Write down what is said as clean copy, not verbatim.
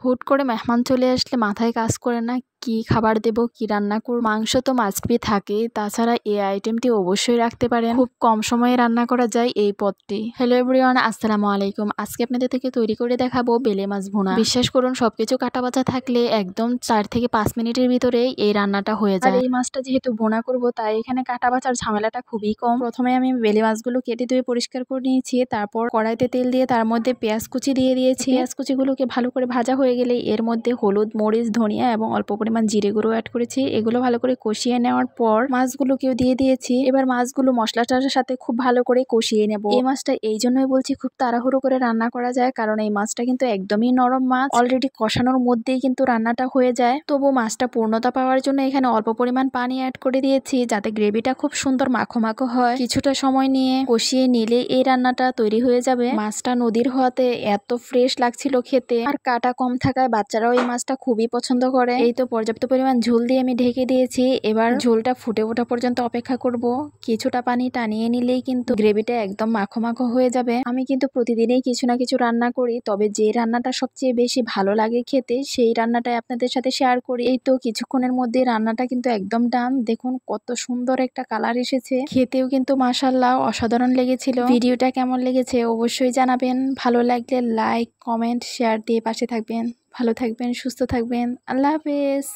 হুট করে মেহমান চলে আসলে মাথায় কাজ করে না কি খাবার দেব, কি রান্না করব। মাংস তো মাস্ট বি থাকে, তাছাড়া এই আইটেমটি অবশ্যই রাখতে পারেন। খুব কম সময়ে রান্না করা যায় এই পদটি। হ্যালো এভরিওয়ান, আসসালামু আলাইকুম। আজকে আপনাদের থেকে তৈরি করে দেখাবো বেলে মাছ ভুনা। বিশ্বাস করুন সবকিছু কাটা বাছা থাকলে একদম 4 থেকে 5 মিনিটের ভিতরে এই রান্নাটা হয়ে যায়। আর এই মাছটা যেহেতু ভুনা করব তাই এখানে কাটা বাছার ঝামেলাটা খুবই কম। প্রথমে আমি বেলে মাছগুলো কেটে ধুয়ে পরিষ্কার করে নিয়েছি, তারপর কড়াইতে তেল দিয়ে তার মধ্যে পেঁয়াজ কুচি দিয়ে দিয়েছি। পেঁয়াজ কুচিগুলোকে ভালো করে ভাজা হয়ে গেলে এর মধ্যে হলুদ, মরিচ, ধনিয়া এবং অল্প পরিমাণ জিরে গুঁড়ো অ্যাড করেছি। এগুলো ভালো করে কষিয়ে নেওয়ার পর মাছগুলোকেও দিয়ে দিয়েছি। এবার মাছগুলো মশলাটার সাথে খুব ভালো করে কষিয়ে নেব। এই মাছটা এই জন্যই বলছি খুব তাড়াহুড়ো করে রান্না করা যায়, কারণ এই মাছটা কিন্তু একদমই নরম মাছ। অলরেডি কষানোর মধ্যেই কিন্তু রান্নাটা হয়ে যায়। তবু মাছটা পূর্ণতা পাওয়ার জন্য এখানে অল্প পরিমাণ পানি অ্যাড করে দিয়েছি, যাতে গ্রেভিটা খুব সুন্দর মাখো মাখো হয়। কিছুটা সময় নিয়ে কষিয়ে নিলে এই রান্নাটা তৈরি হয়ে যাবে। মাছটা নদীর হওয়াতে এত ফ্রেশ লাগছিল খেতে, আর কাটা কম থাকায় বাচ্চারাও এই মাছটা খুবই পছন্দ করে। এই তো পর্যাপ্ত পরিমাণ ঝোল দিয়ে আমি ঢেকে দিয়েছি। এবার ঝোলটা ফুটে ওঠা পর্যন্ত অপেক্ষা করব। কিছুটা পানি টানিয়ে নিলেই কিন্তু গ্রেভিটা একদম মাখো মাখো হয়ে যাবে। আমি কিন্তু প্রতিদিনই কিছু না কিছু রান্না করি, তবে যে রান্নাটা সবচেয়ে বেশি ভালো লাগে খেতে সেই রান্নাটাই আপনাদের সাথে শেয়ার করি। এই তো কিছুক্ষণের মধ্যে রান্নাটা কিন্তু একদম ডান। দেখুন কত সুন্দর একটা কালার এসেছে, খেতেও কিন্তু মাশাআল্লাহ অসাধারণ লেগেছিল। ভিডিওটা কেমন লেগেছে অবশ্যই জানাবেন। ভালো লাগলে লাইক, কমেন্ট, শেয়ার দিয়ে পাশে থাকবেন। ভালো থাকবেন, সুস্থ থাকবেন। আল্লাহ হাফেজ।